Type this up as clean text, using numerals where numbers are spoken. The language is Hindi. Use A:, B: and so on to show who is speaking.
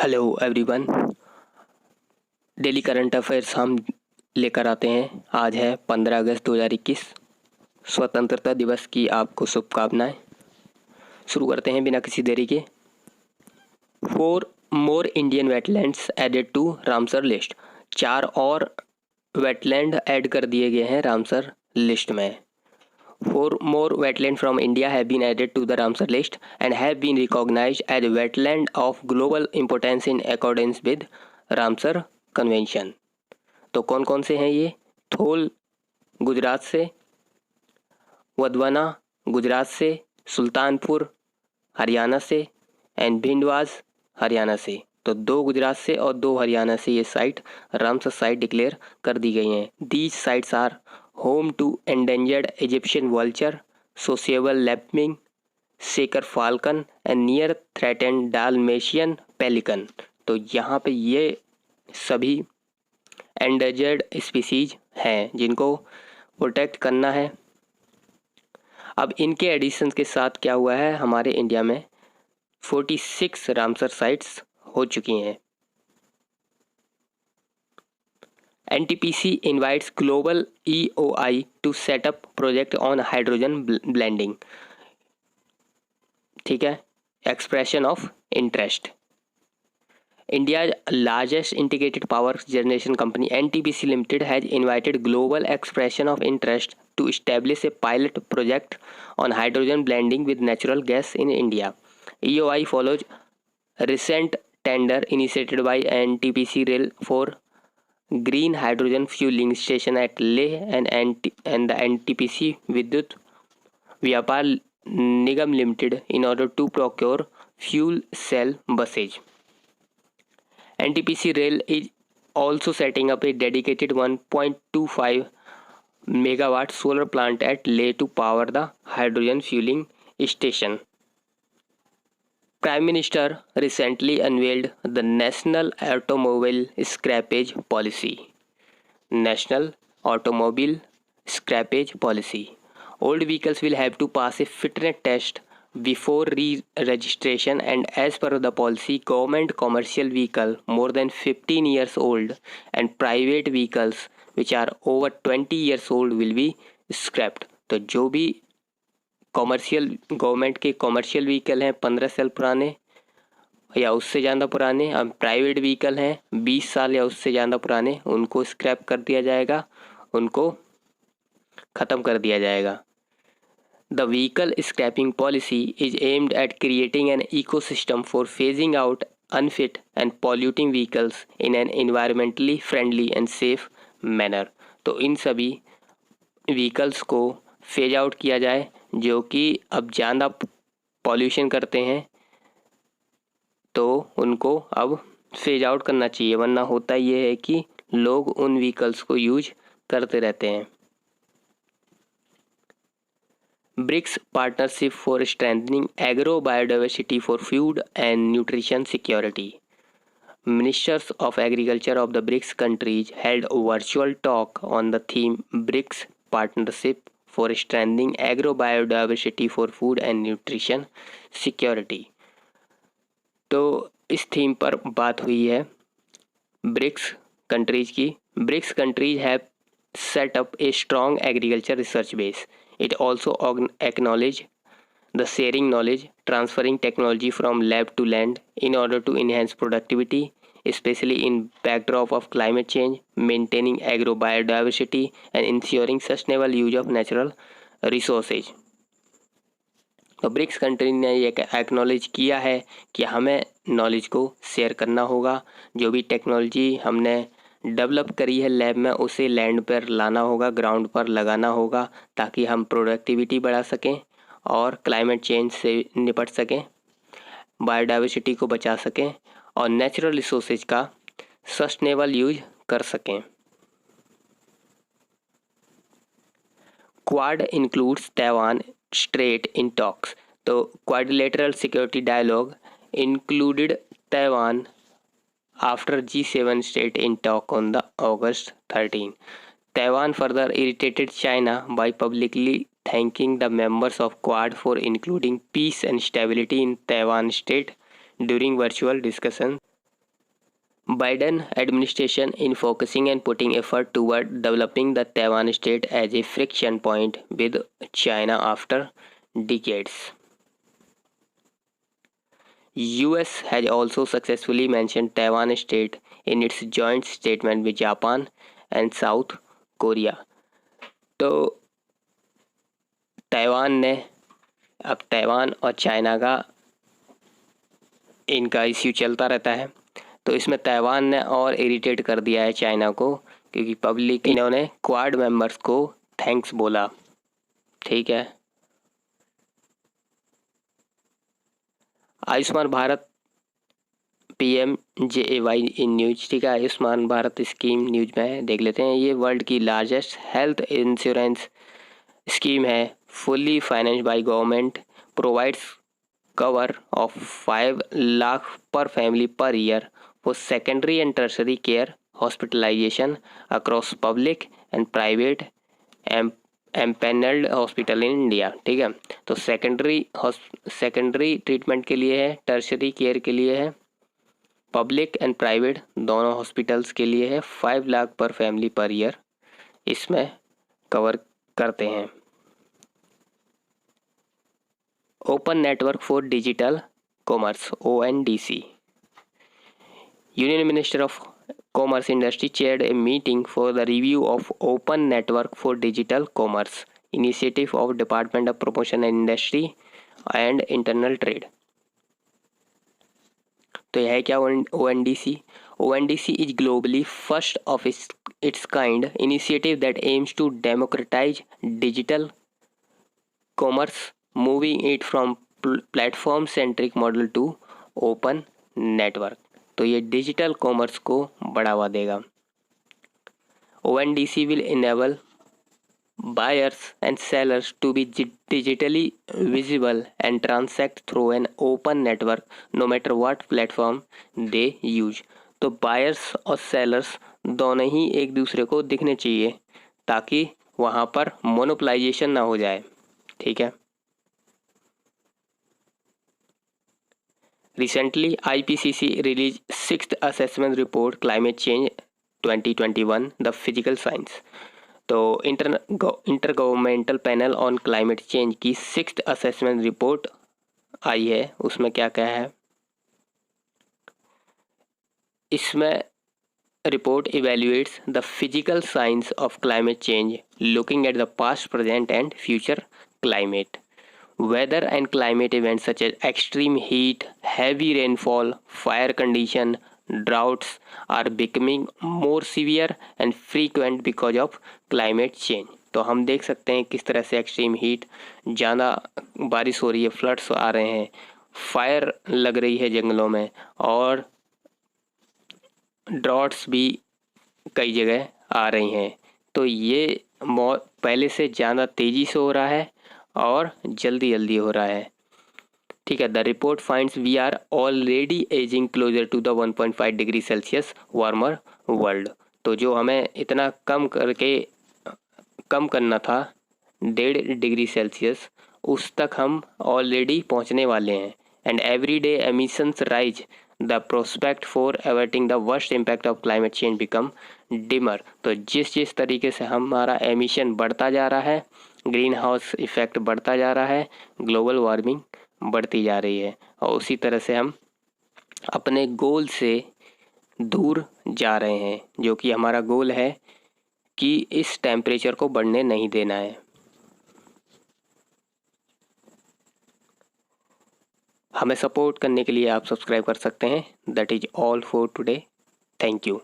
A: Hello everyone. Daily current affairs हम लेकर आते हैं। आज है 15 अगस्त 2021। स्वतंत्रता दिवस की आपको शुभकामनाएं। शुरू करते हैं बिना किसी देरी के। 4 more Indian wetlands added to Ramsar list. 4 और वेटलैंड ऐड कर दिए गए हैं रामसर लिस्ट में। 4 more wetlands from India have been added to the Ramsar list and have been recognized as wetland of global importance in accordance with Ramsar Convention। तो कौन कौन से हैं ये? थोल गुजरात से, वदवना गुजरात से, सुल्तानपुर हरियाणा से एंड भिंडवाज हरियाणा से। तो 2 गुजरात से और 2 हरियाणा से ये साइट रामसर साइट डिक्लेयर कर दी गई हैं। These sites are home to endangered Egyptian vulture, sociable lapwing, shaker falcon and near threatened Dalmatian pelican। तो यहाँ पे ये सभी endangered स्पीसीज हैं जिनको प्रोटेक्ट करना है। अब इनके एडिशन के साथ क्या हुआ है, हमारे इंडिया में 46 रामसर साइट्स हो चुकी हैं। NTPC invites global EOI to set up project on hydrogen blending। ठीक है, expression of interest। India's largest integrated power generation company NTPC Limited has invited global expression of interest to establish a pilot project on hydrogen blending with natural gas in India। EOI follows recent tender initiated by NTPC Rail for green hydrogen fueling station at Leh and the NTPC Vidyut Vyapar Nigam Limited in order to procure fuel cell buses। NTPC Rail is also setting up a dedicated 1.25 megawatt solar plant at Leh to power the hydrogen fueling station। Prime Minister recently unveiled the National Automobile Scrappage Policy। National Automobile Scrappage Policy। Old vehicles will have to pass a fitness test before re-registration, and as per the policy, government commercial vehicle more than 15 years old and private vehicles which are over 20 years old will be scrapped। तो जो भी कॉमर्शियल गवर्नमेंट के कॉमर्शियल व्हीकल हैं 15 साल पुराने या उससे ज़्यादा पुराने, अब प्राइवेट व्हीकल हैं 20 साल या उससे ज़्यादा पुराने, उनको स्क्रैप कर दिया जाएगा, उनको ख़त्म कर दिया जाएगा। The vehicle scrapping policy is aimed at creating an ecosystem for phasing out unfit and polluting vehicles in an environmentally friendly and safe manner. तो इन सभी व्हीकल्स को फेज आउट किया जाए जो कि अब ज़्यादा पॉल्यूशन करते हैं, तो उनको अब फेज आउट करना चाहिए, वरना होता ये है कि लोग उन व्हीकल्स को यूज करते रहते हैं। BRICS partnership for strengthening agro biodiversity for food and nutrition security. Ministers of Agriculture of the BRICS countries held a virtual talk on the theme BRICS Partnership for Strengthening Agro-Biodiversity for Food and Nutrition Security। तो इस थीम पर बात हुई है ब्रिक्स कंट्रीज की। BRICS countries have set up a strong agriculture research base. It also acknowledge the sharing knowledge, transferring technology from lab to land in order to enhance productivity, especially in backdrop of climate change, maintaining agro-biodiversity and ensuring sustainable use of natural resources। तो ब्रिक्स कंट्री ने ये एक्नॉलेज किया है कि हमें नॉलेज को शेयर करना होगा, जो भी टेक्नोलॉजी हमने डेवलप करी है लैब में उसे लैंड पर लाना होगा, ग्राउंड पर लगाना होगा, ताकि हम प्रोडक्टिविटी बढ़ा सकें और क्लाइमेट चेंज से निपट सकें, बायोडाइवर्सिटी को बचा सकें और नेचुरल रिसोर्सेज का सस्टेनेबल यूज कर सकें। Quad includes Taiwan strait in talks. तो quadrilateral security dialogue included Taiwan after G7 state in talk on the August 13। Taiwan further irritated China by publicly thanking the members of Quad for including peace and stability in Taiwan state during virtual discussion Biden administration in focusing and putting effort toward developing the Taiwan state as a friction point with China after decades. US has also successfully mentioned Taiwan state in its joint statement with Japan and South Korea. तो ताइवान ने अब ताइवान और चाइना का इनका इश्यू चलता रहता है, तो इसमें ताइवान ने और इरिटेट कर दिया है चाइना को, क्योंकि पब्लिक इन्होंने क्वाड मेंबर्स को थैंक्स बोला। ठीक है, Ayushman Bharat PMJAY in news. ठीक है, आयुष्मान भारत स्कीम न्यूज में देख लेते हैं। ये वर्ल्ड की लार्जेस्ट हेल्थ इंश्योरेंस स्कीम है, fully financed by government, provides cover of 5 lakh per family per year for secondary and tertiary care hospitalization across public and private empaneled hospital in India। ठीक है, तो सेकेंडरी ट्रीटमेंट के लिए है, टर्शरी केयर के लिए है, पब्लिक एंड प्राइवेट दोनों हॉस्पिटल्स के लिए है। 5 लाख पर फैमिली पर ईयर इसमें कवर करते हैं। Open network for digital commerce ONDC। Union minister of commerce industry chaired a meeting for the review of open network for digital commerce initiative of department of promotion and industry and internal trade. तो यह है क्या ONDC? ONDC is globally first of its kind initiative that aims to democratize digital commerce, moving it from platform centric model to open network। तो ये डिजिटल कॉमर्स को बढ़ावा देगा। ONDC will enable buyers and sellers to be digitally visible and transact through an open network no matter what platform they use। तो बायर्स और सेलर्स दोनों ही एक दूसरे को दिखने चाहिए ताकि वहाँ पर मोनोपोलाइजेशन ना हो जाए। ठीक है, Recently, IPCC released 6th assessment report Climate Change 2021 The Physical Science। तो intergovernmental panel on climate change की 6th असेसमेंट रिपोर्ट आई है। उसमें क्या क्या है? इसमें report evaluates the physical science of climate change looking at the past, present and future climate। Weather and climate events such as extreme heat, heavy rainfall, fire condition, droughts are becoming more severe and frequent because of climate change। तो हम देख सकते हैं किस तरह से एक्सट्रीम हीट, ज़्यादा बारिश हो रही है, फ्लड्स आ रहे हैं, फायर लग रही है जंगलों में, और ड्रॉट्स भी कई जगह आ रही हैं। तो ये पहले से ज़्यादा तेज़ी से हो रहा है और जल्दी जल्दी हो रहा है। ठीक है, the report finds we are already edging closer to the 1.5 degree Celsius warmer world. तो जो हमें इतना कम करना था 1.5 डिग्री सेल्सियस, उस तक हम ऑलरेडी पहुंचने वाले हैं। And every day emissions rise, the prospect for averting the worst impact of climate change become dimmer. तो जिस तरीके से हमारा एमिशन बढ़ता जा रहा है, ग्रीन हाउस इफेक्ट बढ़ता जा रहा है, ग्लोबल वार्मिंग बढ़ती जा रही है, और उसी तरह से हम अपने गोल से दूर जा रहे हैं, जो कि हमारा गोल है कि इस टेम्परेचर को बढ़ने नहीं देना है। हमें सपोर्ट करने के लिए आप सब्सक्राइब कर सकते हैं। That is all for today. Thank you.